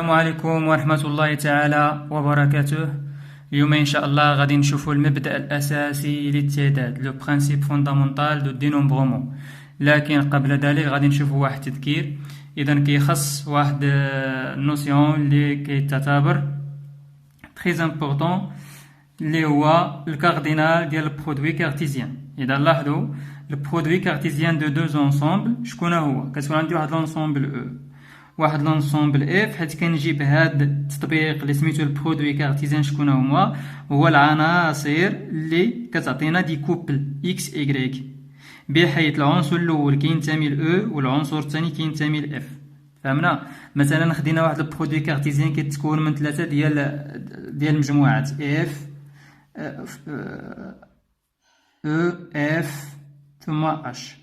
السلام عليكم ورحمة الله تعالى وبركاته. اليوم إن شاء الله غادي نشوفوا المبدأ الأساسي للتعداد، لو برانسيب فوندامونتال دو دينومبرومون. لكن قبل ذلك غادي نشوفوا واحد التذكير. إذا كيخص واحد النوسيون اللي كيتعتبر تري امبورطون اللي هو الكاردينال ديال البرودوي كارتيزيان. إذا لاحظوا البرودوي كارتيزيان دو دوز انصومبل شكون هو؟ كتكون عندي واحد لونسومبل او واحد لونسومبل اف، حيت كنجيب هاد التطبيق اللي سميتو البرودوي كارتيزيان شكون هو العناصر اللي كتعطينا دي كوبل اكس ايغريك، بحيث العنصر الاول كينتمي ل او والعنصر الثاني كينتمي ل اف. فهمنا؟ مثلا خدينا واحد البرودوي كارتيزيان كيتكون من ثلاثه ديال المجموعات اف او اف ثم اش.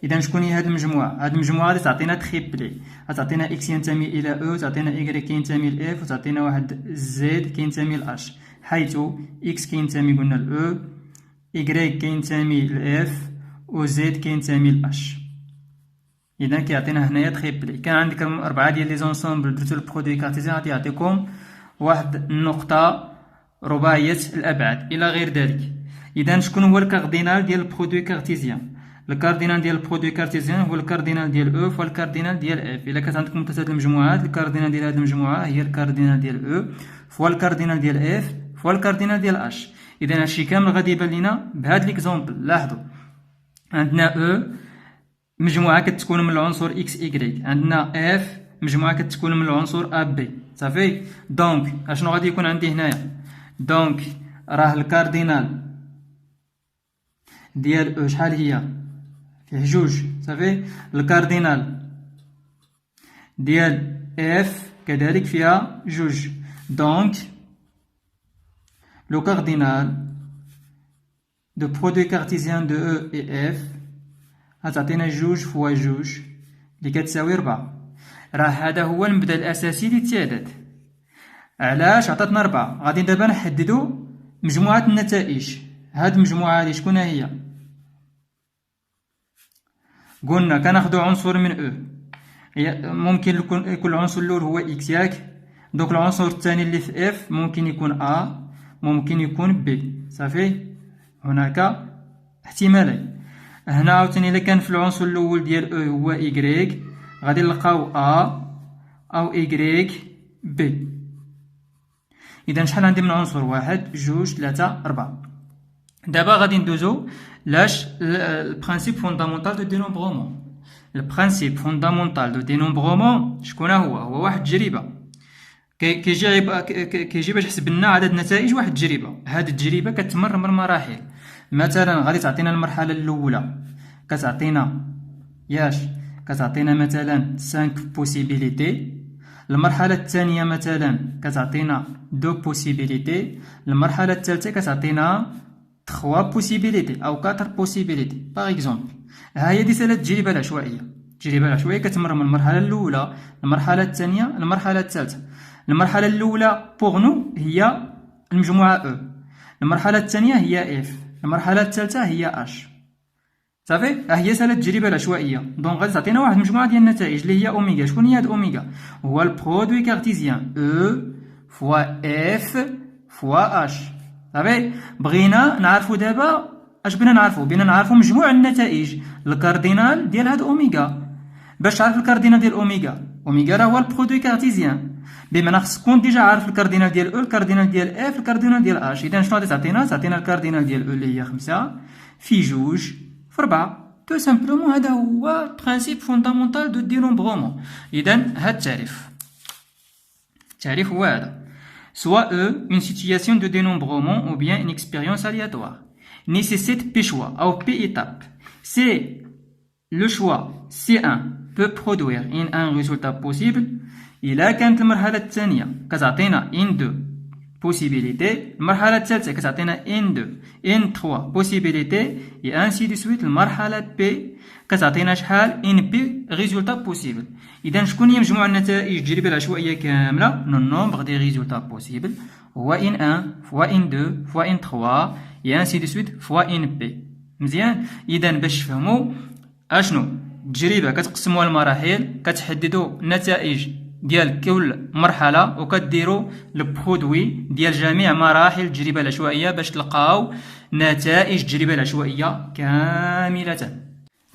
اذا شكون هي هاد المجموعه؟ هاد المجموعه اللي تعطينا تريبلي، غتعطينا اكس ينتمي الى او، تعطينا ايغريك كينتمي لاف، وتعطينا واحد زد كينتمي لاش، حيث اكس كينتمي قلنا لاو، ايغريك كينتمي لاف، و زد كينتمي لاش. اذا كيعطينا هنايا تريبلي. كان عندكم 4 ديال لي زونسومبل درتو البرودوي كارتيزيان غادي يعطيكم واحد النقطه رباعيه الابعاد الى غير ذلك. اذا شكون هو الكاردينال ديال البرودوي كارتيزيان؟ الكاردينال ديال البرودوي كارتيزيان هو الكاردينال ديال او فهو الكاردينال ديال اف. الا كانت عندكم ثلاثه المجموعات، الكاردينال ديال هذه المجموعه هي الكاردينال ديال او فهو الكاردينال ديال اف فهو الكاردينال ديال اش. اذا هادشي كامل غادي يبان لينا بهاد ليكزومبل. لاحظوا عندنا او مجموعه كتكون من العنصر اكس ايغريك، عندنا اف مجموعه كتكون من العنصر ا بي. صافي. دونك اشنو غادي يكون عندي هنايا؟ دونك راه الكاردينال ديال او شحال هي؟ فيه جوج. صافي. الكاردينال ديال اف كذلك فيها جوج. دونك لو كاردينال دو برودوي كارتيزيان دو او اي اف غتعطينا جوج فوا جوج اللي كتساوي 4. راه هذا هو المبدا الاساسي للتعداد. علاش عطاتنا 4؟ غادي دابا نحددو مجموعه النتائج. هاد المجموعه هادي شكون هي؟ قلنا كناخدو عنصر من او، ممكن يكون العنصر الاول هو اكس ياك. دونك العنصر الثاني اللي في اف ممكن يكون ا، ممكن يكون بي. صافي. هناك احتمالين. هنا عاوتاني الا كان في العنصر الاول ديال او هو ايغريك غادي نلقاو ا او ايغريك بي. اذا شحال عندي من عنصر؟ 1 2 3 4. دابا غادي ندوزو لاش البرانسيب فوندامونتال دو دينومبرومون. البرانسيب فوندامونتال دو دينومبرومون شكون هو واحد التجربه كيجي باش يحسب لنا عدد النتائج. واحد التجربه، هاد التجربه كتمر من مراحل. مثلا غادي تعطينا المرحله الاولى كتعطينا مثلا 5 بوسيبيليتي. المرحله الثانيه مثلا كتعطينا 2 بوسيبيليتي. المرحله الثالثه كتعطينا 3 بوسيبيليتي او 4 بوسيبيليتي باغ اكزومبل. ها هي دي سالا التجربه العشوائيه. التجربه العشوائيه كتمر من المرحله الاولى المرحله الثانيه المرحله الثالثه. المرحله الاولى بوغ نو هي المجموعه او، المرحله الثانيه هي اف، المرحله الثالثه هي اش. صافي. ها هي سالا التجربه العشوائيه. دونك غادي تعطينا واحد المجموعه ديال النتائج اللي هي اوميغا. شكون هي هاد اوميغا؟ هو البرودوي كارتيزيان او فوا اف فوا اش. صافي. بغينا نعرفو دابا اش بغينا نعرفو مجموع النتائج الكاردينال ديال هاد اوميغا. باش تعرف الكاردينال ديال اوميغا راه هو البرودوي كارتيزيان، بمعنى خصك تكون ديجا عارف الكاردينال ديال او، الكاردينال ديال اف، الكاردينال ديال اش. اذا شنو غادي تعطينا الكاردينال ديال او اللي هي 5 في 2 في 4. تو سامبلومون هذا هو برانسيب فوندامونتال دو دينومبرومون. اذا هاد التعريف هو هذا: soit E, une situation de dénombrement ou bien une expérience aléatoire, nécessite P choix ou P étapes. C'est le choix C1 peut produire un résultat possible. إلا كانت المرحلة الثانية كتعطينا N2 possibilité، المرحلة الثالثة كتعطينا N2 N3 possibilité et ainsi de suite. المرحلة B كتعطينا شحال؟ NP résultat possible. إذا شكون هي مجموع النتائج التجربة العشوائية كاملة؟ لو نومبر دي ريزولتا بوسيبل هو N1 فوا N2 فوا N3 et ainsi de suite فوا NP. مزيان. إذا باش تفهموا اشنو التجربة كتقسموها لمراحل، كتحددوا النتائج ديال كل مرحلة وكديروا البرودوي ديال جميع مراحل التجربة العشوائية باش تلقاو نتائج التجربة العشوائية كاملة.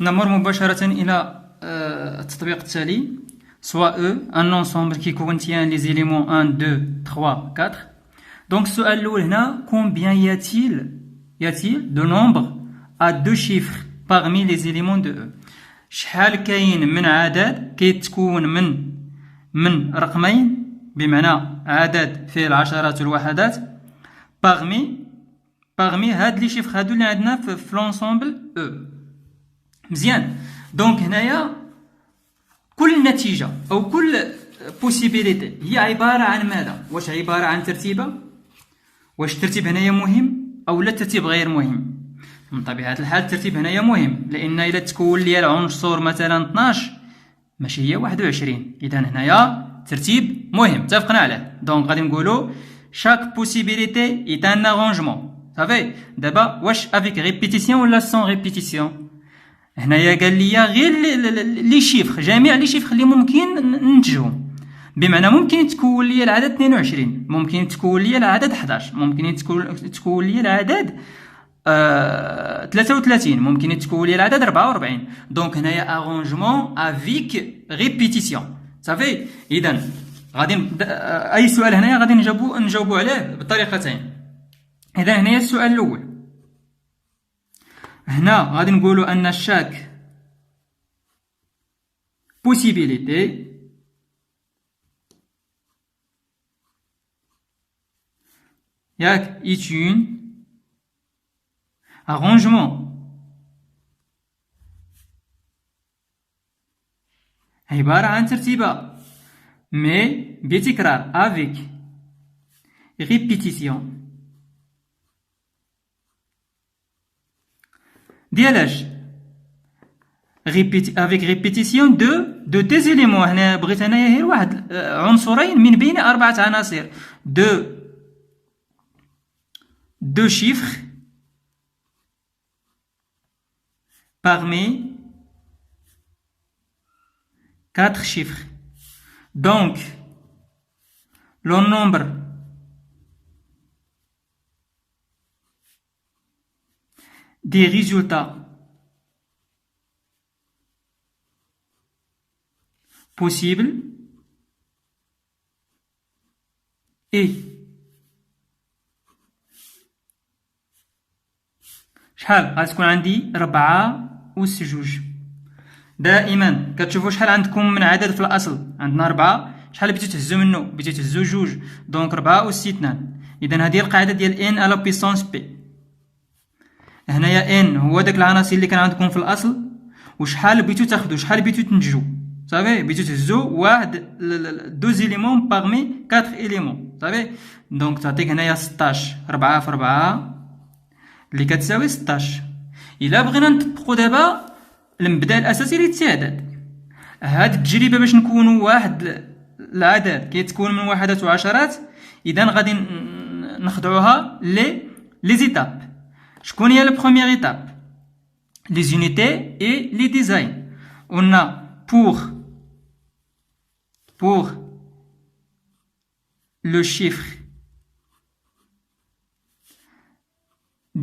نمر مباشرة إلى التطبيق التالي. soit E un ensemble qui contient les éléments 1, 2, 3, 4. Donc السؤال الأول هنا combien y a-t-il de nombres à deux chiffres parmi les éléments de E. شحال كاين من عدد كيتكون من رقمين بمعنى عدد فيه العشرات والوحدات parmi هاد لي شيفر هادو اللي عندنا في لونسومبل او. مزيان. دونك هنايا كل نتيجة او كل بوسيبيليتي هي عبارة عن ماذا؟ واش عبارة عن ترتيبة؟ واش الترتيب هنايا مهم او لا الترتيب غير مهم؟ من طبيعة الحال الترتيب هنايا مهم، لان الا تكون لي العنصر مثلا 12 ماشي هي 21، اذا هنايا الترتيب مهم، اتفقنا عليه. دونك غادي نقولوا chaque possibilité est un arrangement. صافي. دابا واش افيك ريبيتيسيون ولا سون ريبيتيسيون؟ هنايا قال لي غير لي شيفر، جميع لي شيفر اللي ممكن ننتجهم، بمعنى ممكن تكون لي العدد 22، ممكن تكون لي العدد 11، ممكن تكون لي العدد 33، ممكن تكون لي العدد 44. دونك هنايا ارونجمون افيك ريبيتيسيون. صافي. اذا غادي اي سؤال هنايا غادي نجاوبوا عليه بطريقتين. اذا هنايا السؤال الاول، هنا غادي نقولوا ان شاك possibilité ياك est une arrangement عبارة عن ترتيبة mais بتكرار avec répétition ديالاش avec répétition de des éléments. هنا بغيت انايا غير واحد عنصرين من بين 4 عناصر deux chiffres parmi 4 chiffres. Donc le nombre des résultats possibles est شحال غتكون عندي 4 أس 2. دائما كتشوفوا شحال عندكم من عدد في الاصل، عندنا 4، شحال بغيتو تهزوا منه؟ بغيتو تهزوا 2، دونك 4 أس 2. اذا هذه القاعده ديال n على بيسونس بي. هنايا n هو داك العناصر اللي كان عندكم في الاصل، وشحال بغيتو تاخذوا، شحال بغيتو تنتجوا. صافي. بغيتو تهزوا واحد دوز إليمون باغمي 4 إليمون. صافي. دونك تعطيك هنايا 16، 4 في 4 اللي كتساوي 16. الا بغينا نطبقوا دابا المبدا الاساسي للتعداد، هاد التجربه باش نكونوا واحد العدد كيتكون من وحدات وعشرات، اذا غادي نخضعوها لي زيتاب. شكون هي لا بروميير ايتاب؟ لي زونيتي اي لي ديزاين. قلنا pour le chiffre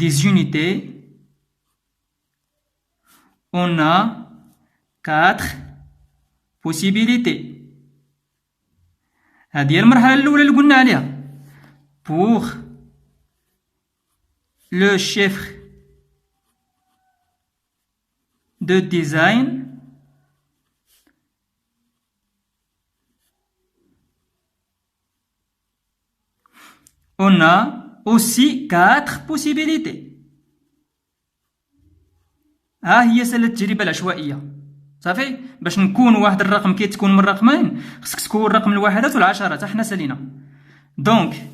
des unités, on a 4 possibilités. هذه هي المرحلة الأولى اللي قلنا عليها. pour le chiffre de design, on a aussi 4 possibilités. ها هي سلة التجربة العشوائية. صافي. باش نكون واحد الرقم كيتكون من رقمين، خصك تكون الرقم الوحدات والعشرات. احنا سالينا. دونك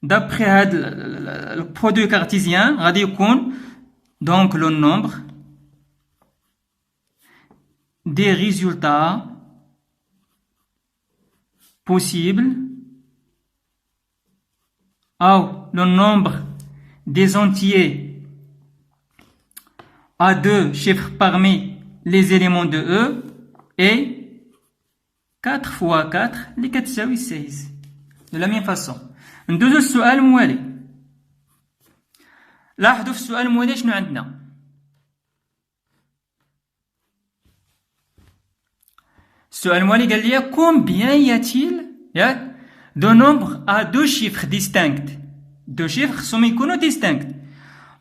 دابخي هاد البرودوي كارتيزيان غادي يكون دونك لو نومبر دي ريزولتا بوسيبل ou le nombre des entiers à deux chiffres parmi les éléments de E est 4 فوا 4 اللي كتساوي 16. دو لا ميم فاسون ندوزو للسؤال الموالي. لاحظوا في السؤال الموالي شنو عندنا. السؤال الموالي قال لي كومبيان ياتيل ياك دو نومبر ا دو شيفر ديستانكت. دو شيفر خصهم يكونوا ديستانكت.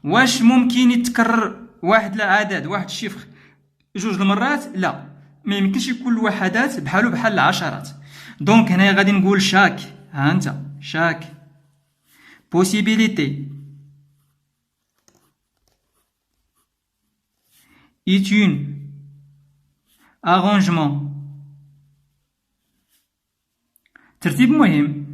واش ممكن يتكرر واحد العدد واحد الشيفر جوج المرات؟ لا، ما يمكنش يكون الوحدات بحالو بحال العشرات. دونك هنايا غادي نقول شاك، ها انت شاك possibilité est une arrangement. ترتيب مهم.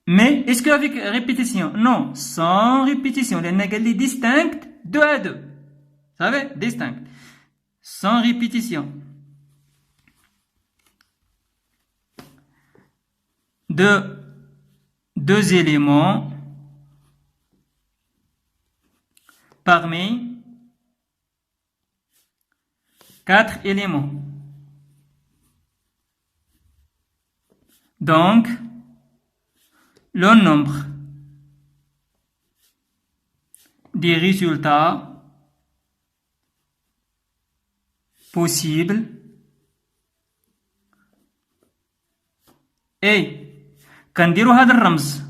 Mais est-ce qu'avec répétition? Non, sans répétition. لأن قال لي distinct 2 à 2. Vous savez, distinct. Sans répétition. De deux éléments parmi 4 éléments. Donc, le nombre des résultats possibles est كنديرو هذا الرمز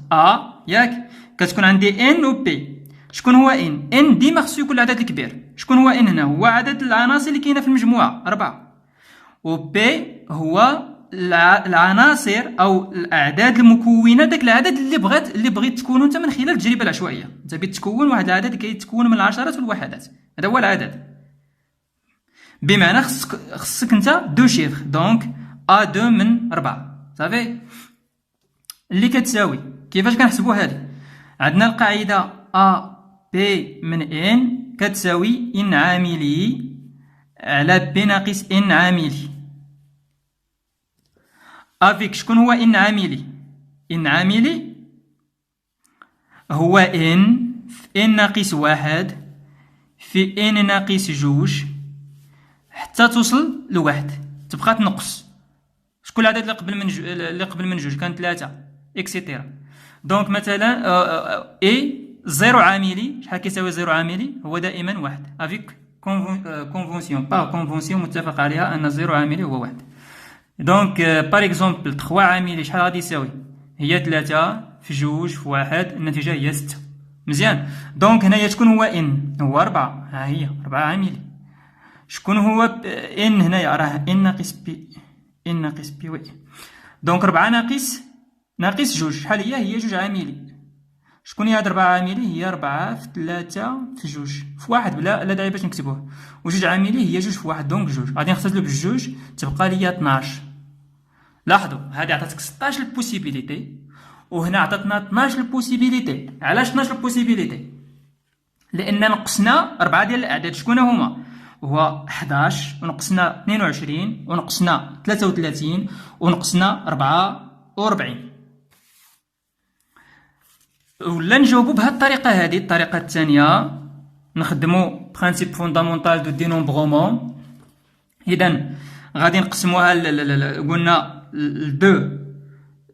ياك كتكون عندي ان و بي. شكون هو ان ديما خصو يكون العدد الكبير. شكون هو ان هنا؟ هو عدد العناصر اللي كاينه في المجموعه 4. و بي هو العناصر او الاعداد المكونه داك العدد اللي بغيت تكونوا انت من خلال التجربه العشوائيه. انت بغيت تكون واحد العدد اللي كيتكون من العشرات والوحدات. هذا هو العدد. بمعنى خصك انت دو شيفر. دونك ا2 من 4 صافي اللي كتساوي. كيفاش كنحسبوا هذه؟ عندنا القاعده ا بي من ان كتساوي ان عاملي على بي ناقص ان عاملي. افيك شكون هو ان عاملي؟ ان عاملي هو ان في ان ناقص 1 في ان ناقص 2 حتى توصل لواحد تبقى تنقص. شكون العدد اللي قبل من 2 كان 3 اكسيتيرا. دونك مثلا اي زيرو عاملي شحال كيساوي زيرو عاملي؟ هو دائما 1 افيك كونفونسيون با كونفونسيون متفق عليها ان زيرو عاملي هو 1. دونك بار اكزومبل 3 عاملي شحال غادي يساوي؟ هي 3 في 2 في 1 النتيجه هي 6. مزيان. دونك هنايا شكون هو ان؟ هو 4. ها هي 4 عاملي. شكون هو ان هنايا؟ راه ان ناقص بي. ان ناقص بي وي. دونك 4 ناقص 2 شحال هي؟ هي 2 عاملي. شكون هي هاد 4 عاملي؟ هي 4 في 3 في 2 في 1 لا داعي باش نكتبوه. و2 عاملي هي 2 في 1 دونك 2 غادي نختزلو ب2 تبقى ليا 12. لاحظوا هذه عطاتك 16 البوسيبيليتي وهنا عطاتنا 12 البوسيبيليتي. علاش 12 البوسيبيليتي؟ لان نقصنا 4 ديال الاعداد. شكون هما؟ هو 11 ونقصنا 22 ونقصنا 33 ونقصنا 44. ولا نجاوبوا بهذه الطريقه هذه. الطريقه الثانيه نخدموا برينسيپ فوندامونتال دو دينومبرومون. اذا غادي نقسموها قلنا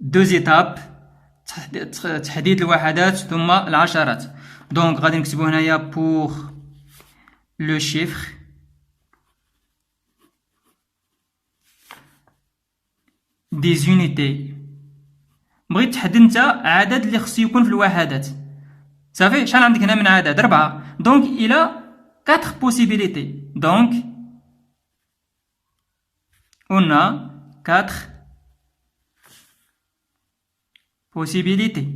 دو زيتاب تحديد الوحدات ثم العشرات. دونك غادي نكتبوا هنايا بور لو شيفر دي زونيتي. بغيت تحدد انت عدد اللي خصو يكون في الوحدات. صافي شحال عندك هنا من عدد؟ 4. دونك الى 4 بوسيبيليتي. دونك on a 4 possibilités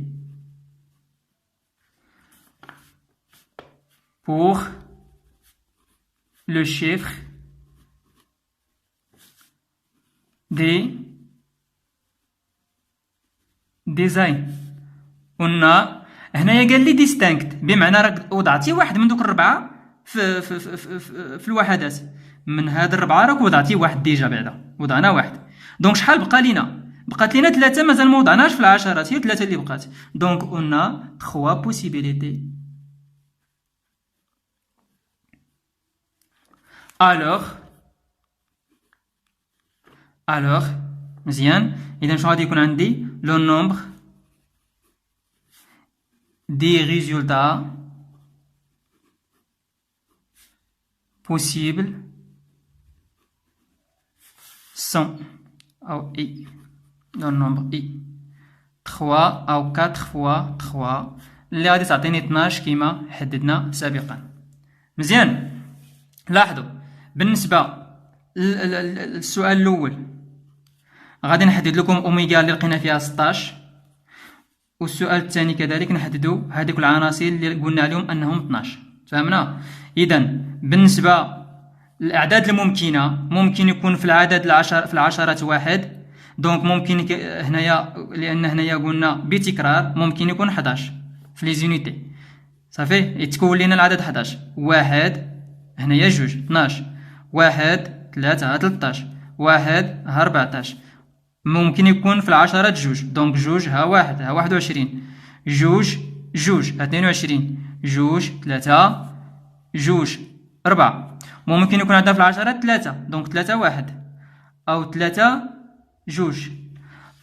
pour le chiffre des design. قلنا هنايا قال لي ديستانكت بمعنى راك وضعتي واحد من دوك الربعه في الوحدات. من هاد الربعه راك وضعتي واحد ديجا بعدا وضعنا واحد. دونك شحال بقى لينا؟ بقات لينا 3 مازال ما وضعناش في العشرات. هي 3 اللي بقات. دونك قلنا 3 بوسيبيليتي. alors الوغ مزيان. اذا شنو غادي يكون عندي؟ لو نومبر دي ريزولتا possibles sont أو I le nombre I 3 أو 4 fois 3 اللي غادي تعطيني 12 كيما حددنا سابقا. مزيان. لاحظوا بالنسبة للسؤال الأول غادي نحدد لكم أوميغا اللي لقينا فيها 16، والسؤال الثاني كذلك نحددو هذيك العناصر اللي قلنا عليهم أنهم 12. فهمنا؟ إذا بالنسبة للأعداد الممكنة ممكن يكون في العدد في العشرات واحد، دونك ممكن هنايا لأن هنايا قلنا بتكرار ممكن يكون 11 في لي زونيتي. صافي يتكون لنا العدد 11. واحد هنايا جوج 12، واحد 3 13، واحد 14. ممكن يكون في العشرات جوج، دونك جوج ها واحد ها 21، جوج 22، جوج 3 جوج 4. ممكن يكون عندنا في العشرات 3، دونك 3 1 أو 3 جوج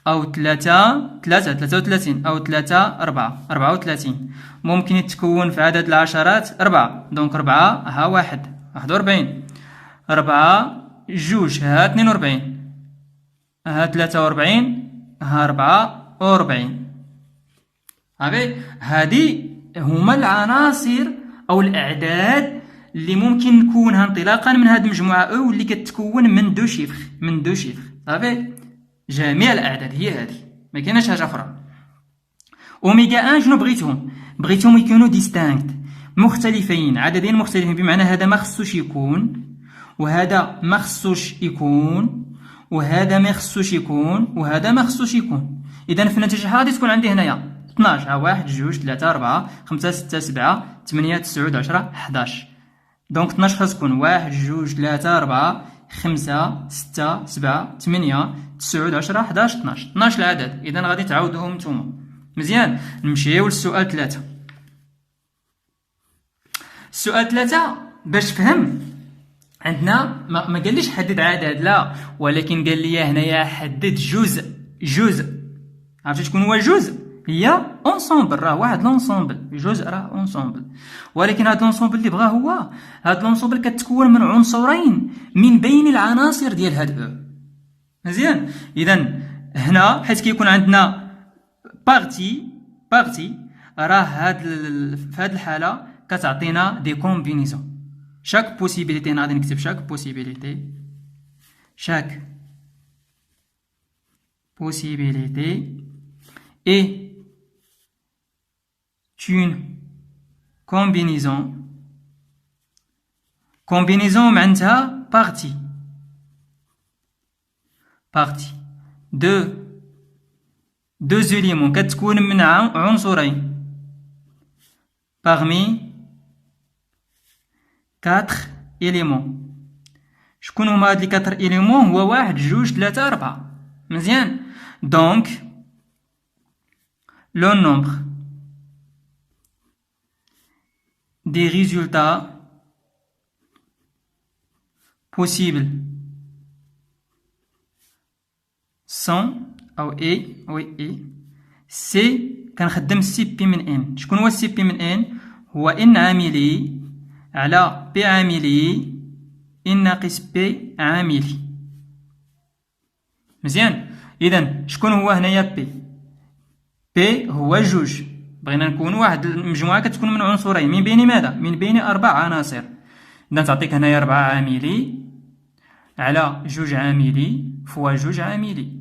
أو 3 33 أو 3 4 34. ممكن يتكون في عدد العشرات 4، دونك 4 ها 1 41، 4 جوج ها 42 ها 43 ها 44. هذه هما العناصر أو الأعداد اللي ممكن نكونها انطلاقا من هذه المجموعة أو واللي كتكون من دو شيفر. صافي جميع الأعداد هي هذه، ما كايناش حاجة أخرى. أوميغا 1 شنو بغيتهم يكونوا ديستانكت، مختلفين، عددين مختلفين، بمعنى هذا ما خصوش يكون وهذا ما خصوش يكون وهذا ما خصوش يكون وهذا ما خصوش يكون. إذا في النتيجة غادي تكون عندي هنايا 12 ها 1 2 3 4 5 6 7 8 9 10 11. دونك 12 خاص تكون 1 2 3 4 5 6 7 8 9 10 11 12 العدد. إذا غادي تعاودوهم نتوما. مزيان. نمشيو للسؤال 3. السؤال 3 باش تفهم عندنا ما قاليش حدد عدد، لا، ولكن قال لي هنايا حدد جزء. عرفتي شكون هو الجزء؟ هي اونسومبل، راه واحد لونسومبل. جزء راه اونسومبل، ولكن هاد لونسومبل اللي بغا هو هاد لونسومبل كتكون من عنصرين من بين العناصر ديال هاد او. مزيان. اذا هنا حيت كيكون عندنا بارتي راه في هاد الحاله كتعطينا دي كومبينيزون. chaque possibilité غادي نكتب chaque possibilité est une combinaison معناتها partie deux éléments كتكون من عنصرين parmi 4 éléments. شكون هما هاد لي 4 éléments؟ هو 1 2 3 4. مزيان. donc le nombre des résultats possibles sont أو سي كنخدم سي بي من ان. شكون هو سي بي من ان؟ هو ان عاملي على بي عاملي ان ناقص بي عاملي. مزيان. اذا شكون هو هنايا بي هو جوج. بغينا نكون واحد المجموعه كتكون من عنصرين من بين ماذا؟ من بين 4 عناصر. اذا تعطيك هنايا 4 عاملي على 2 عاملي فوا 2 عاملي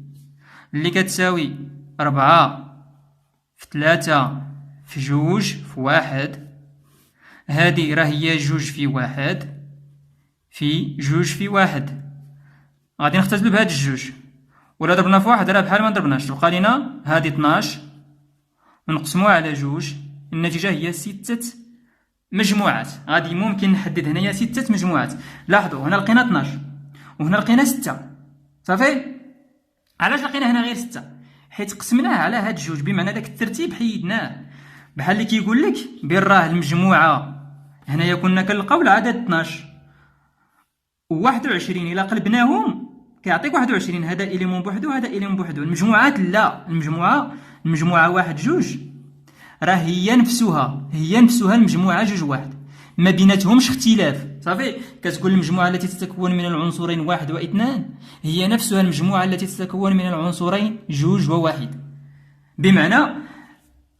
اللي كتساوي 4 في 3 في 2 في 1. هذه راه هي 2 في 1 في 2 في 1. غادي نختزلو بهاد الجوج، ولا ضربنا في واحد راه بحال ما ضربناش. تبقى لينا هذه 12 نقسموها على 2، النتيجة هي 6 مجموعات. غادي ممكن نحدد هنايا 6 مجموعات. لاحظوا هنا لقينا 12 وهنا لقينا 6. صافي. علاش لقينا هنا غير 6؟ حيت قسمناه على هاد الجوج، بمعنى داك الترتيب حيدناه. بحال اللي كيقول لك بين راه المجموعة هنايا كنا كنلقاو العدد 12 و 21 الا قلبناهم كيعطيك 21. هذا إليمون بوحدو وهذا إليمون بوحدو. المجموعات لا، المجموعة واحد جوج راه هي نفسها المجموعة جوج واحد، ما بيناتهمش اختلاف. صافي، كتقول المجموعة التي تتكون من العنصرين واحد واثنان هي نفسها المجموعة التي تتكون من العنصرين جوج وواحد. بمعنى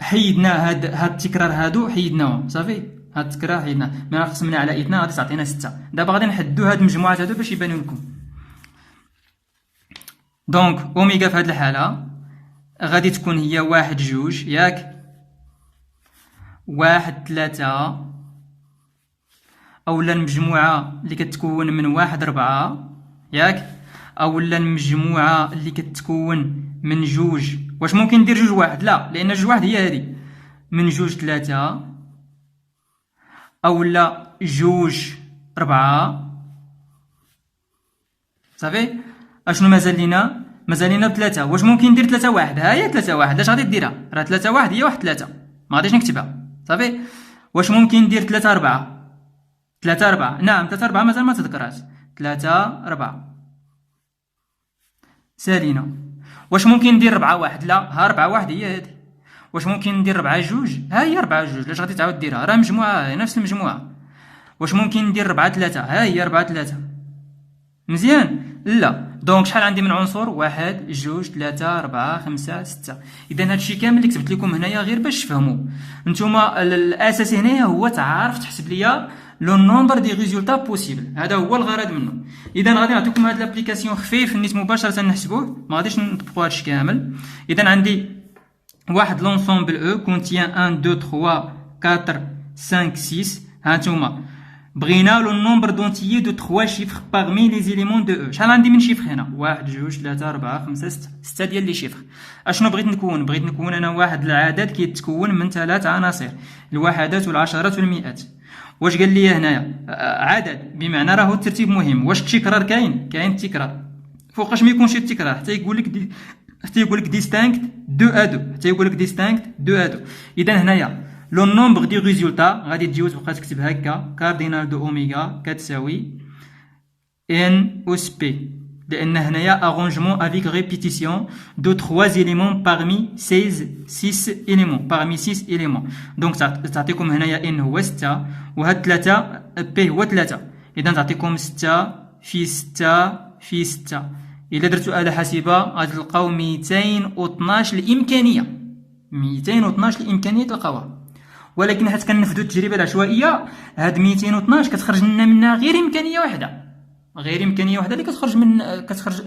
حيدنا هاد التكرار هادو، حيدناهم. صافي، هاد التكرار حيدناه، ملي قسمنا على 2 غادي تعطينا 6. دابا غادي نحدو هاد المجموعات هادو باش يبانو لكم. دونك اوميغا في هاد الحالة غادي تكون هي واحد جوج، ياك، واحد تلاتة، اولا المجموعة اللي كتكون من واحد 4، ياك، اولا المجموعة اللي كتكون من جوج. واش ممكن ندير جوج واحد؟ لا، لان جوج واحد هي هادي، من جوج 3، اولا جوج 4. صافي، اشنو مازال لينا؟ مازال لينا بثلاثة. واش ممكن ندير 3 واحد؟ ها هي 3 واحد. اش غادي ديرها؟ راه 3 واحد هي واحد 3، ما غاديش نكتبها. صافي، واش ممكن ندير 3 4؟ 3 4، نعم 3 4 مازال ما تذكرهاش. 3 4 سالينا. واش ممكن ندير 4 1؟ لا، ها 4 1 هي هادي. واش ممكن ندير 4 جوج؟ ها هي 4 جوج. لاش غادي تعاود ديرها؟ راه مجموعة، نفس المجموعة. واش ممكن ندير 4 3؟ ها هي 4 3. مزيان؟ لا. دونك شحال عندي من عنصر؟ 1 2 3 4 5 6. اذا هادشي كامل اللي كتبت لكم هنايا غير باش تفهموا نتوما. الاساس هنايا هو تعرف تحسب ليا لو نومبر دي ريزولتا بوسيبل، هذا هو الغرض منه. اذا غادي نعطيكم هاد لابليكاسيون خفيف نيت مباشره نحسبوه، ما غاديش نطبقوا هادشي كامل. اذا عندي واحد لونسومبل او كونتيان 1 2 3 4 5 6. ها نتوما بغينا لو نومبر دونتيي دو 3 شيفر باغمي لي زيليمون دو او. شحال عندي من شيفر هنا؟ 1 2 3 4 5 6. 6 ديال لي شيفر. اشنو بغيت نكون؟ بغيت نكون انا واحد العدد كيتكون من 3 عناصر، الوحدات والعشرات والمئات. واش قال لي هنايا؟ عدد، بمعنى راهو الترتيب مهم. واش التكرار كاين؟ كاين التكرار. فوقاش ما يكونش التكرار حتى يقول لك ديستانكت 2 ا 2، حتى يقول لك ديستانكت 2 ا 2. اذا هنايا لو نومبر دي ريزولتا غادي تجي تبقى تكتب هكا: كاردينال دو اوميغا كتساوي ان اس بي، لان هنايا ارونجمون افيك ريبيتيسيون دو 3 éléments parmi 6 éléments parmi 6 éléments. دونك تعطيكم هنايا ان هو 6 وهاد 3 بي هو 3، اذا تعطيكم 6 في 6 في 6. الا درتو آلة حاسبة غادي تلقاو 212 الامكانية. 212 الامكانية تلقاوها، ولكن حيت كنفذوا التجربه العشوائيه هاد 212 كتخرج لنا منها غير امكانيه واحده، اللي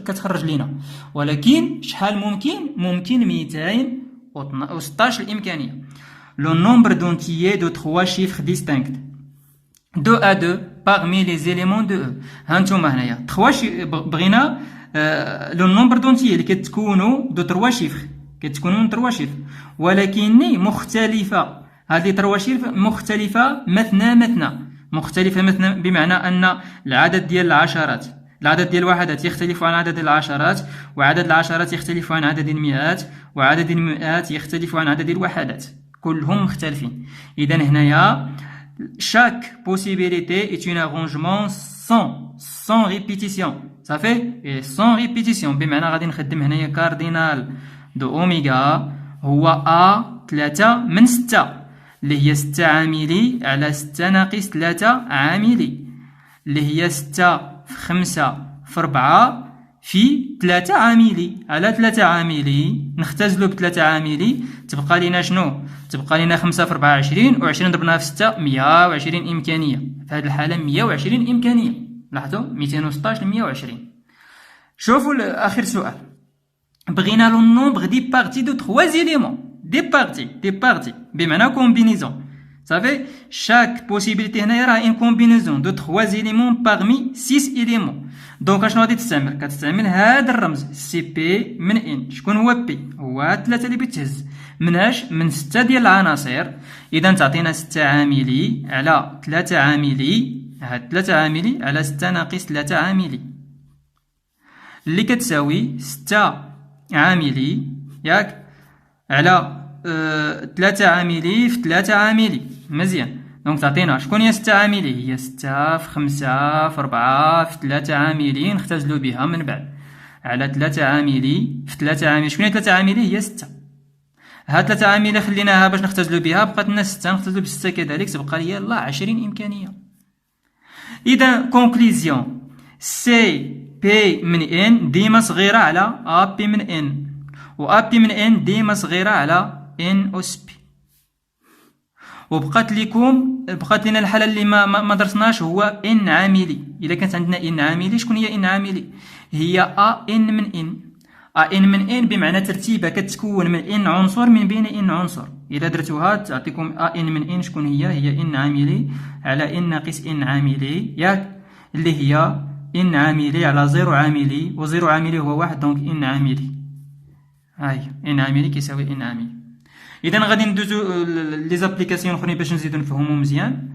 كتخرج لينا. ولكن شحال ممكن 216 الامكانيه. لو نومبر دونتيي دو 3 شيفر ديستانكت 2 à 2 parmi les éléments de E. ها نتوما هنايا 3 بغينا لو نومبر دونتيي اللي كتكونوا دو 3 شيفر، ولكن مختلفه. هذه 3 شيفر مختلفة مثنى، بمعنى أن العدد ديال العشرات، العدد ديال الوحدات يختلف عن عدد العشرات، وعدد العشرات يختلف عن عدد المئات، وعدد المئات يختلف عن عدد الوحدات، كلهم مختلفين. إذا هنايا chaque possibilité est un arrangement sans répétition. صافي، sans répétition بمعنى غادي نخدم هنايا كاردينال دو اوميغا هو A3 من 6 اللي هي 6 عاملي على 6 ناقص 3 عاملي، اللي هي 6 في 5 في 4 في 3 عاملي على 3 عاملي. نختزلو ب 3 عاملي تبقى لينا شنو؟ تبقى لينا 5 في 24، و20 ضربناها في 6 120 امكانيه. في هذه الحاله 120 امكانيه. لاحظوا 216 ل 120. شوفوا اخر سؤال. بغينا لو نومبر دي بارتي دو 3 éléments. دي بارتي بمعنى كومبينيزون. صافي، شاك بوسيبيليتي هنايا راه ان كومبينيزون دو 3 éléments parmi 6 éléments. دونك اشنو غادي تستعمل؟ كتستعمل هذا الرمز سي بي من ان. شكون هو بي؟ هو هاد 3 اللي بتهز مناش من 6 ديال العناصر. اذا تعطينا 6 عاملي على 3 عاملي، هاد 3 عاملي على 6 ناقص 3 عاملي، اللي كتساوي 6 عاملي ياك على 3 عاملي في 3 عاملي. مزيان. دونك تعطينا شكون هي 6 عاملي؟ هي 6 في 5 في 4 في 3 عاملي، نختزلو بها من بعد. على 3 عاملي في 3 عاملي. شكون هي 3 عاملي؟ هي 6. هاد 3 عاملي خليناها باش نختزلو بها، بقات لنا 6 نختزلو ب6 كذلك، تبقى لي يلاه 20 إمكانية. إذا كونكليزيون سي بي من ان ديما صغيرة على ا بي من ان، و ا بي من ان ديما صغيرة على ان أس بي. وبقات لنا الحالة اللي ما درسناش هو ان عاملي. إلا كانت عندنا ان عاملي، شكون هي ان عاملي؟ هي ا ان من ان. ا ان من ان بمعنى ترتيبة كتكون من ان عنصر من بين ان عنصر. إلا درتوها تعطيكم ا ان من ان شكون هي ان عاملي على ان ناقص ان عاملي، ياك، اللي هي ان عاملي على 0 عاملي، و 0 عاملي هو 1، دونك ان عاملي. هاي ان عاملي كيساوي ان عاملي. إذا غادي ندوزو لي زابليكاسيون اخرين باش نزيدو نفهمو مزيان.